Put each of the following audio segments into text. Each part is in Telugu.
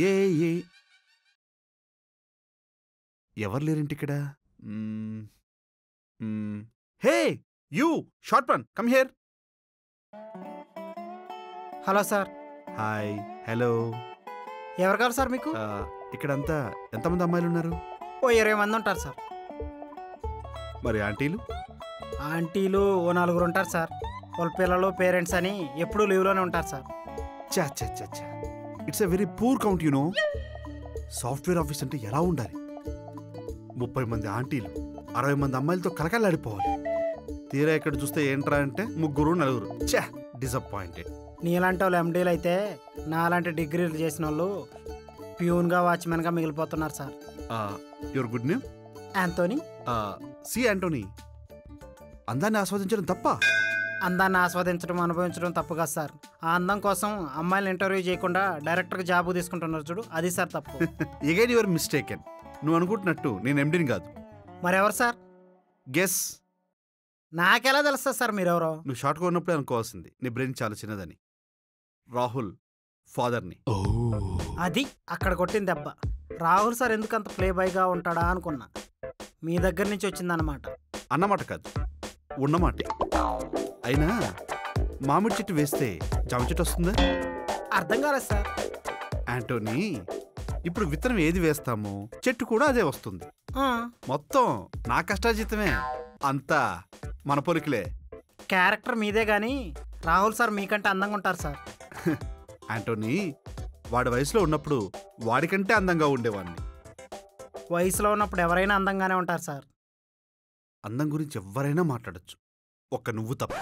ఏ ఏ ఎవరు లేరేంటి ఇక్కడ? Hey you short one come here. Hello sir. Hi. Hello. ఎవరు కావాలి సార్ మీకు? ఇక్కడంతా ఎంతమంది అమ్మాయిలు ఉన్నారు? ఓ 20 మంది ఉంటారు సార్. మరి ఆంటీలు? ఆంటీలు ఓ 4 ఉంటారు సార్. వాళ్ళ పిల్లలు పేరెంట్స్ అని ఎప్పుడూ లీవ్లోనే ఉంటారు సార్. చా చా చా చా it's a very poor count you know. Software office అంటే ఎలా ఉండాలి? 30 మంది ఆంటీలు 60 మంది అమ్మాయిలతో కలకలాడిపోవాలి. తీరా ఇక్కడ చూస్తే ఏంట్రా అంటే 3 4. చా డిసప్పాయింటెడ్. నీలాంటి వాళ్ళు ఎండీలు అయితే నాలాంటి డిగ్రీలు చేసిన వాళ్ళు ప్యూన్గా వాచ్మెన్గా మిగిలిపోతున్నారు sir. Your good name? Antony. C Antony, అందాన్ని ఆస్వాదించడం తప్ప? అందాన్ని ఆస్వాదించడం అనుభవించడం తప్పు కాదు సార్. ఆ అందం కోసం అమ్మాయిలు ఇంటర్వ్యూ చేయకుండా డైరెక్ట్గా జాబ్ తీసుకుంటున్నారు చూడు, అది సార్ తప్పు. Again your mistaken. నువ్వు అనుకుంటున్నట్టు నేను ఎండీని కాదు. మరెవరు సార్? గెస్. నాకెలా తెలుస్తుంది సార్ మీరెవరో? నువ్వు షార్ట్గా ఉన్నప్పుడే అనుకోవాల్సింది, నీ బ్రెయిన్ చాలా చిన్నదని. రాహుల్ ఫాదర్ని. అది అక్కడ కొట్టిన దెబ్బ. రాహుల్ సార్ ఎందుకంత ప్లే బాయ్గా ఉంటాడా అనుకున్నా. మీ దగ్గర నుంచి వచ్చిందన్నమాట. అన్నమాట కాదు, ఉన్నమాట. అయినా మామిడి చెట్టు వేస్తే జామ చెట్టు వస్తుందా? అర్థం కాలేదు సార్. యాంటోనీ, ఇప్పుడు విత్తనం ఏది వేస్తామో చెట్టు కూడా అదే వస్తుంది. మొత్తం నా కష్టాజీతమే. అంతా మన పొలికలే. క్యారెక్టర్ మీదే గాని రాహుల్ సార్ మీకంటే అందంగా ఉంటారు సార్. యాంటోనీ, వాడి వయసులో ఉన్నప్పుడు వాడికంటే అందంగా ఉండేవాడిని. వయసులో ఉన్నప్పుడు ఎవరైనా అందంగానే ఉంటారు సార్. అందం గురించి ఎవరైనా మాట్లాడచ్చు, ఒక్క నువ్వు తప్ప.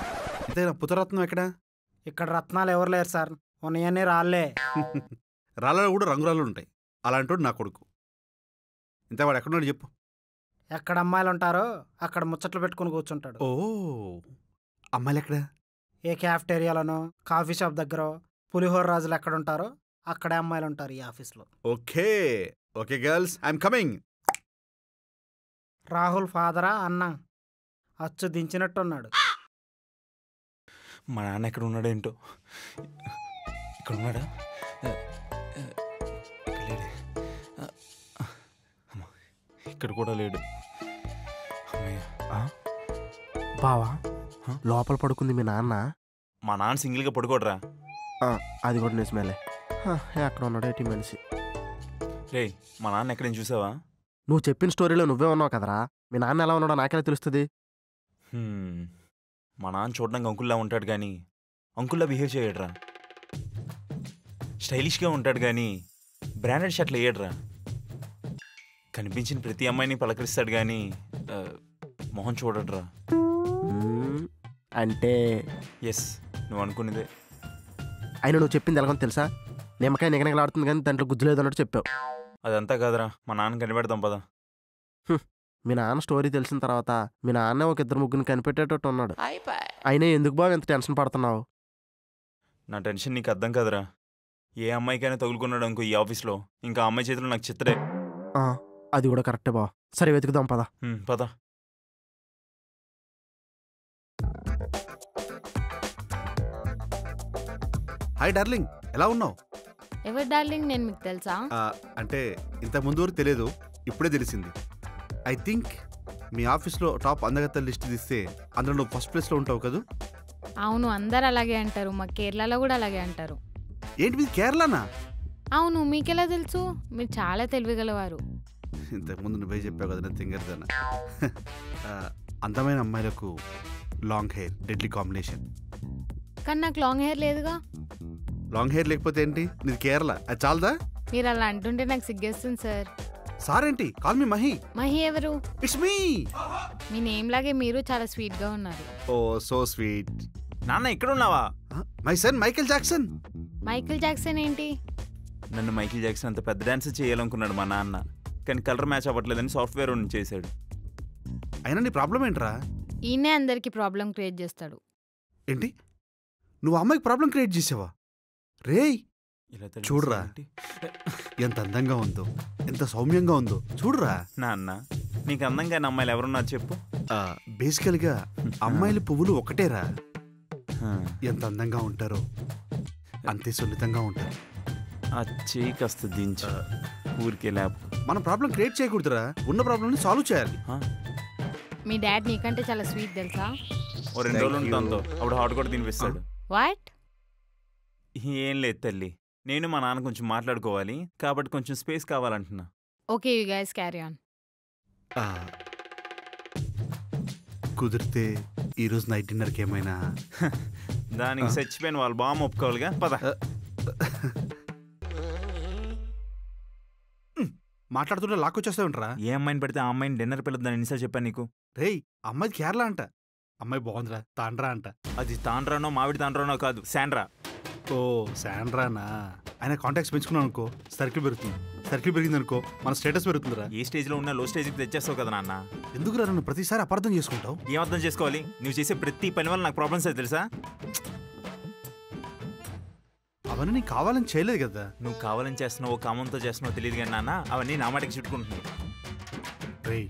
అంతేనా? పుత్రరత్నం ఎక్కడా? ఇక్కడ రత్నాలు ఎవరు లేరు సార్, ఉన్నాయన్నీ రాళ్లే. రాళ్ళలో కూడా రంగురాళ్ళు ఉంటాయి. అలాంటి నా కొడుకు. ఇంత వాడు ఎక్కడున్నాడు చెప్పు? ఎక్కడ అమ్మాయిలు ఉంటారో అక్కడ ముచ్చట్లు పెట్టుకుని కూర్చుంటాడు. ఓ, అమ్మాయిలు ఎక్కడా? ఏ క్యాఫ్టేరియాలోనో కాఫీ షాప్ దగ్గర పులిహోర రాజులు ఎక్కడ ఉంటారో అక్కడే అమ్మాయిలు ఉంటారు ఈ ఆఫీస్లో. Okay okay girls, I'm coming. Rahul ఫాదరా అన్న? అచ్చు దించినట్టున్నాడు. మా నాన్న ఎక్కడ ఉన్నాడేంటో. ఇక్కడ ఉన్నాడా? ఇక్కడ కూడా లేడు. బావా, లోపల పడుకుంది మీ నాన్న. మా నాన్న సింగిల్గా పడుకోడరా. అది కూడా నిజమేలే. ఎక్కడ ఉన్నాడు ఏంటి మనిషి? రే, మా నాన్న ఎక్కడేం చూసావా? నువ్వు చెప్పిన స్టోరీలో నువ్వే ఉన్నావు కదరా. మీ నాన్న ఎలా ఉన్నాడో నాకెలా తెలుస్తుంది? మా నాన్న చూడడానికి అంకుల్లా ఉంటాడు కానీ అంకుల్లా బిహేవ్ చేయడరా. స్టైలిష్గా ఉంటాడు కానీ బ్రాండెడ్ షర్ట్లు వేయడరా. కనిపించిన ప్రతి అమ్మాయిని పలకరిస్తాడు కానీ మొహం చూడడ్రా. అంటే ఎస్, నువ్వు అనుకునేదే. అయినా నువ్వు చెప్పింది ఎలాగో తెలుసా? నిమ్మకాయ నిగనగలాడుతుంది కానీ దాంట్లో గుజ్జు లేదు అన్నట్టు చెప్పావు. అదంతా కాదురా, మా నాన్న కనిపెడతాం పదా. మీ నాన్న స్టోరీ తెలిసిన తర్వాత మీ నాన్న ఒక 2-3 కనిపెట్టేటట్టు ఉన్నాడు. అయినా ఎందుకు బావ ఎంత టెన్షన్ పడుతున్నావు? నా టెన్షన్ నీకు అర్థం కాదురా. ఏ అమ్మాయికైనా తగులుకున్నాడు అనుకో ఈ ఆఫీస్లో, ఇంకా అమ్మాయి చేతిలో నాకు చిత్తడే. అది కూడా కరెక్టే బావ. సరే వెతుకుదాం పదా. పదా. హాయ్ డార్లింగ్, ఎలా ఉన్నావు? ఎవరు డార్లింగ్? నేను మీకు తెలుసా? అంటే ఇంత ముందు వరకు తెలియదు, ఇప్పుడే తెలిసింది. ఐ థింక్ మీ ఆఫీస్లో టాప్ అందగత్తెల లిస్ట్ తీస్తే అందులో నువ్వు ఫస్ట్ ప్లేస్లో ఉంటావు కదా? అవును, అందరు అలాగే అంటారు. మా కేరళలో కూడా అలాగే అంటారు. ఏంటి మీది కేరళనా? అవును, మీకెలా తెలుసు? మీరు చాలా తెలివిగలవారు. ఇంతకుముందు నువ్వే చెప్పావు కదా తింగర్దన. అందమైన అమ్మాయిలకు లాంగ్ హెయిర్ డెడ్లీ కాంబినేషన్. కానీ నాకు లాంగ్ హెయిర్ లేదుగా. లాంగ్ హెయిర్ లేకపోతే ఏంటి? నీది కేరళ, అది చాలదా? మీరు అలా అంటుంటే నాకు సిగ్గేస్తుంది సార్. సార్ ఏంటి? Call me Mahi. మహి ఎవరు? It's me. మీ నేమ్ లాగే మీరు చాలా స్వీట్ గా ఉన్నారు. ఓ సో స్వీట్. నాన్న ఇక్కడ ఉన్నావా? My son Michael Jackson. Michael Jackson ఏంటి? నన్ను మైకేల్ జాక్సన్ అంత పెద్ద డాన్స్ చేయాలనుకున్నాడు మా నాన్న, కానీ కలర్ మ్యాచ్ అవ్వట్లేదని సాఫ్ట్వేర్ చేశాడు. అయినా నీ ప్రాబ్లం ఏంట్రా? ఈయనే అందరికి ప్రాబ్లం క్రియేట్ చేస్తాడు. ఏంటి? నువ్వు అమ్మాయికి ప్రాబ్లం క్రియేట్ చేసావా? రేయ్ చూడురా, ఎంత అందంగా ఉందో, ఎంత సౌమ్యంగా ఉందో చూడురా. నాన్న, నీకు అందంగా అమ్మాయిలు ఎవరున్నారు చెప్పు? బేసికల్గా అమ్మాయిలు పువ్వులు ఒకటేరా. ఎంత అందంగా ఉంటారో అంతే సున్నితంగా ఉంటారు. ఆ చేయి కాస్త దించు ఊరికే ల్యాబ్. మన ప్రాబ్లం క్రియేట్ చేయకూడదురా, ఉన్న ప్రాబ్లమ్ని సాల్వ్ చేయాలి. మీ డాడ్ నీకంటే చాలా స్వీట్ తెలుసా? ఓ 2 రోజులు ఉంటాంతో అప్పుడు హాట్ కూడా తినిపిస్తాడు. వాట్? ఏం లేదు తల్లి, నేను మా నాన్న కొంచెం మాట్లాడుకోవాలి కాబట్టి కొంచెం స్పేస్ కావాలంటున్నా. Okay you guys carry on. కుదిరితే ఈరోజు నైట్ డిన్నర్కి ఏమైనా దానికి చచ్చిపోయిన వాళ్ళు బాగా ఒప్పుకోవాలిగా. పద. మాట్లాడుతుంటే లాక్కొచ్చేస్తా ఉంటారా? ఏ అమ్మాయిని పెడితే ఆ అమ్మాయిని డిన్నర్ పిల్లద్దని ఎన్నిసార్లు చెప్పాను నీకు? రేయ్, అమ్మాయిది కేరళ అంట. అమ్మాయి బాగుందిరా, తాండ్రా అంట. అది తాండ్రానో మామిడి తాండ్రానో కాదు, శాండ్రా. ఓ శాండ్రానా? ఆయన కాంటాక్ట్స్ పెంచుకున్నాం అనుకో, సర్కిల్ పెరుగుతుంది. సర్కిల్ పెరిగింది అనుకో, మన స్టేటస్ పెరుగుతుందిరా. ఏ స్టేజ్లో ఉన్నా లో స్టేజ్కి తెచ్చేస్తావు కదా నాన్న. ఎందుకురా నన్ను ప్రతిసారి అపార్థం చేసుకుంటావు? ఏం అర్థం చేసుకోవాలి? నువ్వు చేసే ప్రతి పని వల్ల నాకు ప్రాబ్లమ్స్ అయితే తెలుసా? అవన్నీ నీకు కావాలని చేయలేదు కదా. నువ్వు కావాలని చేస్తున్నావు, కామంతో చేస్తున్నావు తెలియదు కానీ నాన్న, అవన్నీ నా మాటకి చుట్టుకుంటున్నావు. రేయ్,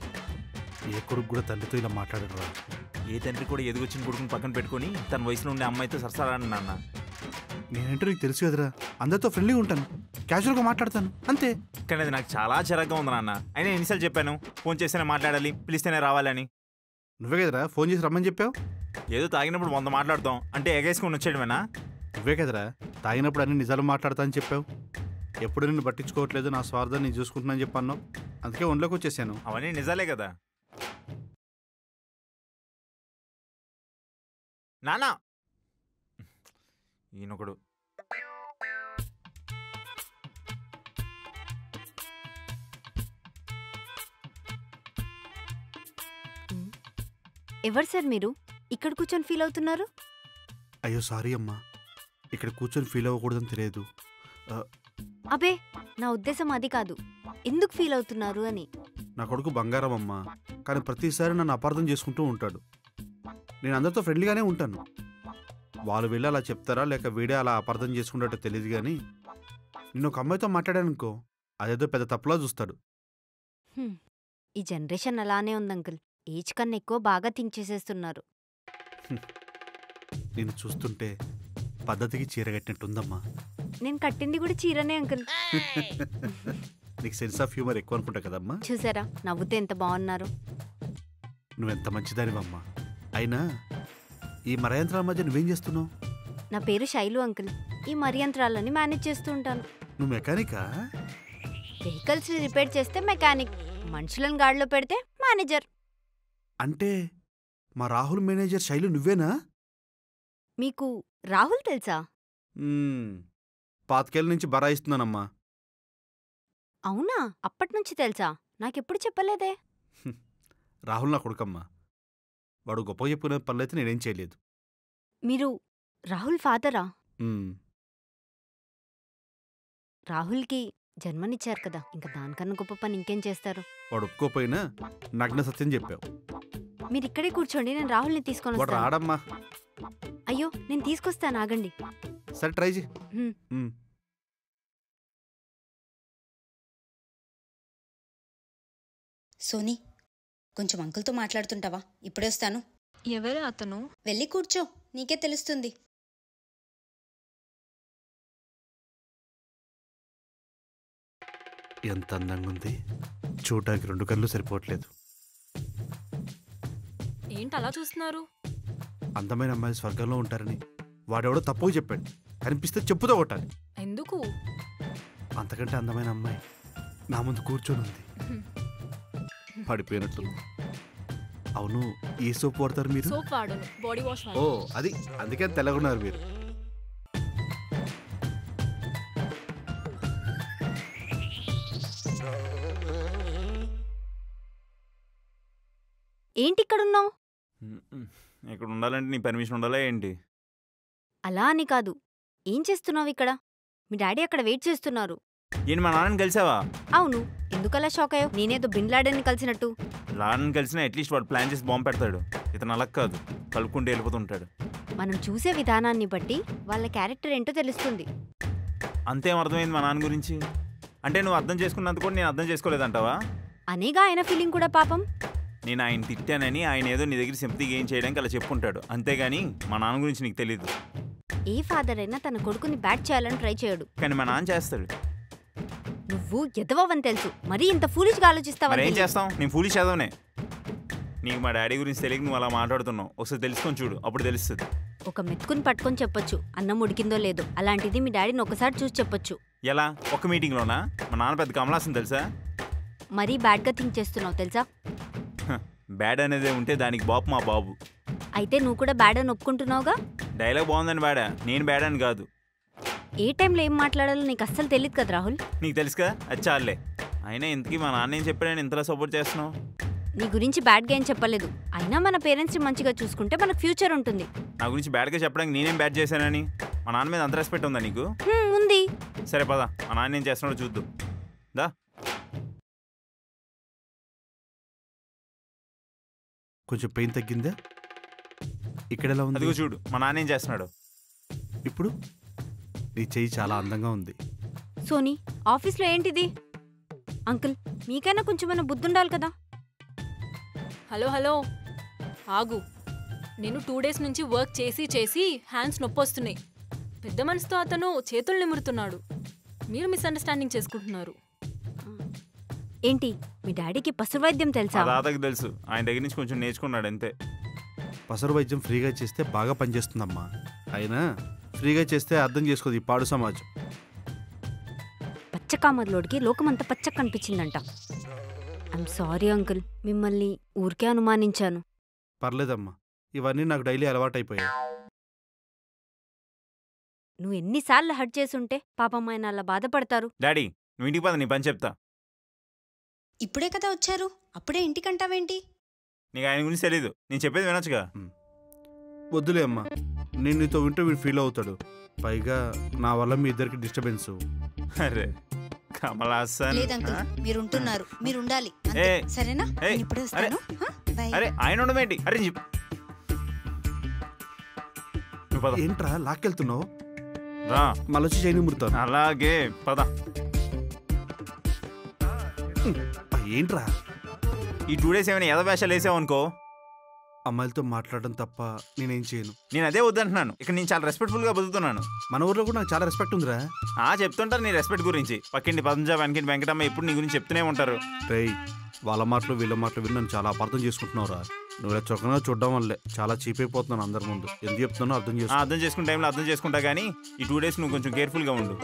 ఏ కొడుకు కూడా తండ్రితో ఇలా మాట్లాడరా? ఏ తండ్రి కూడా ఎదుగొచ్చిన కొడుకుని పక్కన పెట్టుకుని తన వయసులో ఉండే అమ్మాయితో సరసాలని నాన్న. నేనంటే నీకు తెలుసు కదరా, అందరితో ఫ్రెండ్లీగా ఉంటాను, క్యాజువల్గా మాట్లాడతాను అంతే. కానీ అది నాకు చాలా చిరాగ్గా ఉంది నాన్న. అయినా ఎన్నిసార్లు చెప్పాను ఫోన్ చేస్తేనే మాట్లాడాలి, పిలిస్తేనే రావాలని. నువ్వే కదరా ఫోన్ చేసి రమ్మని చెప్పావు. ఏదో తాగినప్పుడు 100 మాట్లాడతాం అంటే ఎగేసుకొని వచ్చేయడమేనా? నువ్వే కదరా తాగినప్పుడు అన్ని నిజాలు మాట్లాడతా అని చెప్పావు. ఎప్పుడు నిన్ను పట్టించుకోవట్లేదు, నా స్వార్థం నేను చూసుకుంటున్నాను చెప్పాను. అందుకే ఒంట్లోకి వచ్చేసాను. అవన్నీ నిజాలే కదా నాన్న. ఈయనొకడు. ఎవరు సార్ మీరు? ఇక్కడ కూర్చొని ఫీల్ అవుతున్నారు? అయ్యో సారీ అమ్మా, ఇక్కడ కూర్చొని ఫీల్ అవ్వకూడదని తెలియదు. అబే, నా ఉద్దేశం అది కాదు. ఎందుకు ఫీల్ అవుతున్నారు అని. నా కొడుకు బంగారం అమ్మా, కానీ ప్రతిసారి నన్ను అపార్థం చేసుకుంటూ ఉంటాడు. నేను అందరితో ఫ్రెండ్లీగానే ఉంటాను. వాళ్ళు వెళ్ళి అలా చెప్తారా లేక వీడే అలా అపార్థం చేసుకుంటాడో తెలియదు, కానీ నేను ఒక అమ్మాయితో మాట్లాడాను అనుకో, అదేదో పెద్ద తప్పులా చూస్తాడు. ఈ జనరేషన్ అలానే ఉంది అంకుల్. ఏజ్ కన్నా ఎక్కువ బాగా థింక్ చేసేస్తున్నారు. నేను చూస్తుంటే పద్ధతికి చీర కట్టినట్టుందమ్మా. నేను కట్టింది కూడా చీరనే అంకుల్. నీకు సెన్స్ ఆఫ్ హ్యూమర్ ఎక్కువ అనుకుంటా కదమ్మా. చూసారా నవ్వుతే ఎంత బాగున్నారు. నువ్వెంత మంచిదానివమ్మా. అయినా ఈ మరయంత్రాల మధ్య నువ్వేం చేస్తున్నావు? నా పేరు శైలు అంకుల్. ఈ మరియంత్రాలని మేనేజ్ చేస్తూ ఉంటాను. నువ్వు మెకానికా? వెహికల్స్ రిపేర్ చేస్తే మెకానిక్, మనుషులను గాడిలో పెడితే మేనేజర్. అంటే మా రాహుల్ మేనేజర్ శైలు నువ్వేనా? మీకు రాహుల్ తెలుసా? పాతికేళ్ళ నుంచి బరాయిస్తున్నానమ్మా. అవునా, అప్పటినుంచి తెలుసా? నాకెప్పుడు చెప్పలేదే. రాహుల్ నా కొడుకమ్మా. వాడు గొప్ప చెప్పుకునే పనులైతే నేనేం చేయలేదు. మీరు రాహుల్ ఫాదరా? మ్మ్. రాహుల్కి జన్మనిచ్చారు కదా, ఇంకా దానికన్నా గొప్ప పని ఇంకేం చేస్తారు? వాడు ఒప్పుకోపోయినా నగ్న సత్యం చెప్పావు. మీరు ఇక్కడే కూర్చోండి, నేను రాహుల్ని తీసుకొని వాడు వస్తాను. రాడమ్మా. అయ్యో, నేను తీసుకొస్తాను, ఆగండి. సరే ట్రై చేయి. హ్మ్. సోనీ, కొంచెం అంకుల్తో మాట్లాడుతుంటావా? ఇప్పుడే వస్తాను. ఎవరు అతను? వెళ్ళి కూర్చో, నీకే తెలుస్తుంది. ఎంత అందంగా ఉంది, చూడటానికి 2 కళ్ళు సరిపోవట్లేదు. ఏంటి అలా చూస్తున్నారు? అందమైన అమ్మాయిలు స్వర్గంలో ఉంటారని వాడెవడో తప్పుగా చెప్పాడు. కనిపిస్తే చెప్పుతో కొట్టాలి. ఎందుకు? అంతకంటే అందమైన అమ్మాయి నా ముందు కూర్చొని ఉంది. పడిపోయినట్టు. అవును, ఏ సోప్ వాడతారు మీరు? సోప్ వాడను, బాడీ వాష్ ఓ అది, అందుకే తెల్లగున్నారు మీరు. ఏంటి ఇక్కడున్నావు? ఇక్కడ ఉండాలంటే నీ పర్మిషన్ ఉండాలా ఏంటి? అలా అని కాదు, ఏం చేస్తున్నావు ఇక్కడ? మీ డాడీ అక్కడ వెయిట్ చేస్తున్నారు. ఏంటి మా నాన్నని కలిసావా? అవును, ఎందుకలా షాక్ అయ్యో? నేనేదో బిన్ లాడెన్ని కలిసినట్టు. నాన్నని కలిసినా అట్లీస్ట్ వాడు ప్లాన్ చేసి బాంబు పెడతాడు. ఇతను అలా కాదు, కలుపుకుంటూ వెళ్ళిపోతుంటాడు. మనం చూసే విధానాన్ని బట్టి వాళ్ళ క్యారెక్టర్ ఏంటో తెలుస్తుంది. అంతేం అర్థమైంది మా నాన్న గురించి? అంటే నువ్వు అర్థం చేసుకున్నందుకు కూడా నేను అర్థం చేసుకోలేదంటావా? అనేగా ఆయన ఫీలింగ్ కూడా పాపం. నేను ఆయన తిట్టానని ఆయన ఏదో నీ దగ్గర సింపతి గెయిన్ చేయడానికి అలా చెప్పుకుంటాడు, అంతేగాని మా నాన్న గురించి నీకు తెలీదు. ఏ ఫాదర్ అయినా తన కొడుకుని బ్యాట్ చేయాలని ట్రై చేయడు. కానీ మా నాన్న చేస్తాడు. నువ్వు ఎదవని తెలుసు, మరీ ఇంత ఫూలిష్గా ఆలోచిస్తావని ఏం తెలీదు. చేస్తాం, నేను ఫూలిష్ చదవనే. నీకు మా డాడీ గురించి తెలియక నువ్వు అలా మాట్లాడుతున్నావు. ఒకసారి తెలుసుకొని చూడు, అప్పుడు తెలుస్తుంది. ఒక మెతుకుని పట్టుకొని చెప్పొచ్చు అన్నం ఉడికిందో లేదో. అలాంటిది మీ డాడీని ఒకసారి చూసి చెప్పొచ్చు. ఎలా? ఒక్క మీటింగ్లోనా? మా నాన్న పెద్ద కమలాసం తెలుసా? మరీ బ్యాడ్గా థింక్ చేస్తున్నావు తెలుసా. బ్యాడ్ అనేది ఉంటే దానికి బాబు మా బాబు. అయితే నువ్వు కూడా బ్యాడ్ అని ఒప్పుకుంటున్నావుగా. డైలాగ్ బాగుందని బ్యాడా, నేను బ్యాడ్ అని కాదు. ఏ టైంలో ఏం మాట్లాడాలో నీకు అస్సలు తెలియదు కదా రాహుల్. నీకు తెలుసు కదా, అది చాలే. అయినా ఇంతకీ మా నాన్న ఏం చెప్పాడని ఇంతలా సపోర్ట్ చేస్తున్నావు? నీ గురించి బ్యాడ్గా ఏం చెప్పలేదు. అయినా మన పేరెంట్స్ని మంచిగా చూసుకుంటే మనకు ఫ్యూచర్ ఉంటుంది. నా గురించి బ్యాడ్గా చెప్పడానికి నేనేం బ్యాడ్ చేశానని? మా నాన్న మీద అంత రెస్పెక్ట్ ఉందా నీకు? ఉంది. సరే పద, మా నాన్న ఏం చేస్తున్నాడో చూద్దాం. దా. కొంచెం పెయిన్ తగ్గిందా? ఇక్కడ ఎలా ఉంది? అదిగో చూడు, మా నాన్న ఏం చేస్తున్నాడు. ఇప్పుడు నీ చెయ్యి చాలా అందంగా ఉంది. సోనీ, ఆఫీస్లో ఏంటిది? అంకుల్, మీకైనా కొంచెమైనా బుద్ధి ఉండాలి కదా. హలో హలో ఆగు. నేను 2 days నుంచి వర్క్ చేసి చేసి హ్యాండ్స్ నొప్పొస్తున్నాయి. పెద్ద మనసుతో అతను చేతులు నిమురుతున్నాడు. మీరు మిస్అండర్స్టాండింగ్ చేసుకుంటున్నారు. ఏంటి, మీ డాడీకి పశు వైద్యం తెలుసా? మా తాతకి తెలుసు, ఆయన దగ్గర నుంచి కొంచెం నేర్చుకున్నాడు అంతే. పసరు వైద్యం ఫ్రీగా చేస్తే బాగా పనిచేస్తుందమ్మా. అయినా ఫ్రీగా చేస్తే అర్థం చేసుకోదు ఈ పాడు సమాజం. పచ్చకామర్లోడికి లోకమంతా పచ్చ కనిపించిందంట. ఐఎమ్ సారీ అంకుల్, మిమ్మల్ని ఊరికే అనుమానించాను. పర్లేదమ్మా, ఇవన్నీ నాకు డైలీ అలవాటైపోయాయి. నువ్వు ఎన్నిసార్లు హర్ట్ చేసుంటే పాపం ఆయన అలా బాధపడతారు. డాడీ, నువ్వు ఇంటికి పద, నీ పని చెప్తా. ఇప్పుడే కదా వచ్చారు, అప్పుడే ఇంటికంటావేంటి? నీకు ఆయన గురించి తెలీదు, నేను చెప్పేది వినొచ్చుగా. వద్దులే అమ్మా, నేను నీతో వింటూ వీడు ఫీల్ అవుతాడు. పైగా నా వల్ల మీ ఇద్దరికి డిస్టర్బెన్స్. అరే కమలాసన్. లేదంకుల్, మీరు ఉంటున్నారు, మీరు ఉండాలి అంతే. ఏయ్, సరేనా? ఏయ్, నేను ఇప్పుడే వస్తాను. బై. అరే ఆయన ఉండమేంటి? అరే చెప్పు. నువ్వు పద. ఏంట్రా లాక్కెళ్తున్నావు? రా. మళ్ళీ వచ్చి చేయని ముడతాను. అలాగే పద. ఏంట్రా ఈ 2 days ఏమైనా ఎద వేషాలు వేసావు అనుకో, అమ్మాయిలతో మాట్లాడడం తప్ప నేనేం చేయను. నేను అదే వద్దంటున్నాను. ఇక్కడ నేను చాలా రెస్పెక్ట్ఫుల్గా బతుకుతున్నాను. మన ఊర్లో కూడా నాకు చాలా రెస్పెక్ట్ ఉందిరా. చెప్తుంటారు నీ రెస్పెక్ట్ గురించి. పక్కింటి పద్మజ, వెనకింటి వెంకటమ్మ ఎప్పుడు నీ గురించి చెప్తూనే ఉంటారు. రేయ్, వాళ్ళ మాటలు వీళ్ళ మాటలు విని నన్ను చాలా అపార్థం చేసుకుంటున్నావురా. నువ్వు ఇలా చొక్కగా చూడడం వల్లే చాలా చీప్ అయిపోతున్నాను అందరి ముందు. ఎందుకు చెప్తున్నానో అర్థం చేసుకో. అర్థం చేసుకునే టైంలో అర్థం చేసుకుంటా, కానీ ఈ 2 days నువ్వు కొంచెం కేర్ఫుల్గా ఉండు.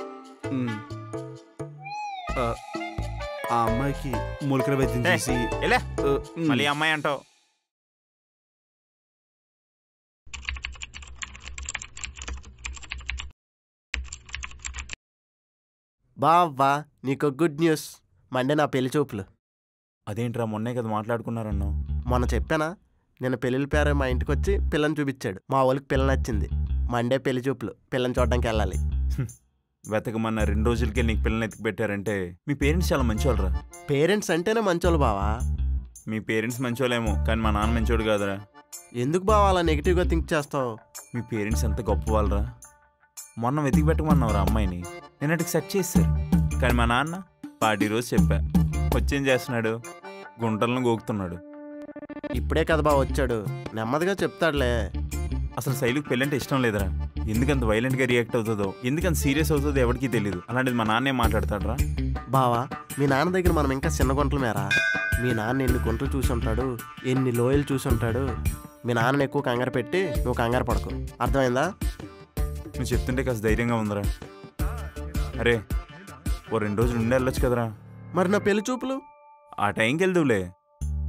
ఆ అమ్మాయికి మూలికల వైద్యం చేసి ఎలా మళ్ళీ అమ్మాయి అంటావు? బావా, నీకు గుడ్ న్యూస్. మండే నా పెళ్లి చూపులు. అదేంట్రా, మొన్నే కదా మాట్లాడుకున్నారన్నావు. మొన్న చెప్పానా, నేను పెళ్ళిళ్ళ పేరు మా ఇంటికి వచ్చి పిల్లని చూపించాడు. మా వాళ్ళకి పిల్ల నచ్చింది. మండే పెళ్లి చూపులు, పిల్లని చూడడానికి వెళ్ళాలి. వెతకమన్న 2 రోజులకే నీకు పిల్లని ఎత్తికి పెట్టారంటే మీ పేరెంట్స్ చాలా మంచోళ్ళరా. పేరెంట్స్ అంటేనే మంచోళ్ళు బావా. మీ పేరెంట్స్ మంచోళ్ళేమో, కానీ మా నాన్న మంచోడు కాదురా. ఎందుకు బావా అలా నెగిటివ్గా థింక్ చేస్తావు? మీ పేరెంట్స్ ఎంత గొప్ప వాళ్ళరా. మొన్న వెతికి పెట్టమన్నావురా అమ్మాయిని, నేనటికి సెట్ చేశారు. కానీ మా నాన్న పార్టీ రోజు చెప్పా, వచ్చేం చేస్తున్నాడు, గుంటలను గోకుతున్నాడు. ఇప్పుడే కదా బావ వచ్చాడు, నెమ్మదిగా చెప్తాడులే. అసలు శైలుకి పెళ్ళంటే ఇష్టం లేదురా. ఎందుకంత వైలెంట్గా రియాక్ట్ అవుతుందో, ఎందుకంత సీరియస్ అవుతుందో ఎవరికీ తెలియదు. అలాంటిది మా నాన్నే మాట్లాడతాడరా. బావా, మీ నాన్న దగ్గర మనం ఇంకా చిన్న గుంటలు మేరా. మీ నాన్న ఎన్ని గుంటలు చూసి ఉంటాడు, ఎన్ని లోయలు చూసి ఉంటాడు. మీ నాన్నని ఎక్కువ కంగారు పెట్టి నువ్వు కంగారు పడకు, అర్థమైందా? నువ్వు చెప్తుంటే కాస్త ధైర్యంగా ఉందిరా. అరే ఓ 2 రోజులు ఉండి వెళ్ళొచ్చు కదరా. మరి నా పెళ్లి చూపులు? ఆ టైంకి వెళ్దువులే.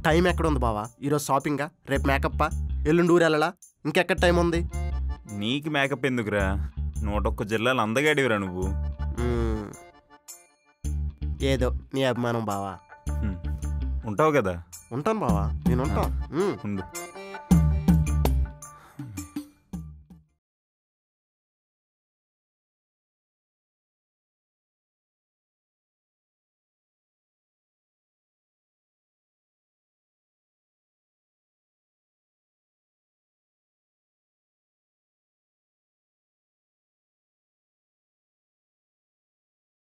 టైం ఎక్కడ ఉంది బావా? ఈరోజు షాపింగా, రేపు మేకప్పా, ఎల్లుండి ఊరు వెళ్ళలా, ఇంకెక్కడ టైం ఉంది? నీకు మేకప్ ఎందుకురా, 101 జిల్లాలు అందగాడివిరా నువ్వు. ఏదో నీ అభిమానం బావా. ఉంటావు కదా. ఉంటాను బావా, నేను ఉంటా. ఉండు.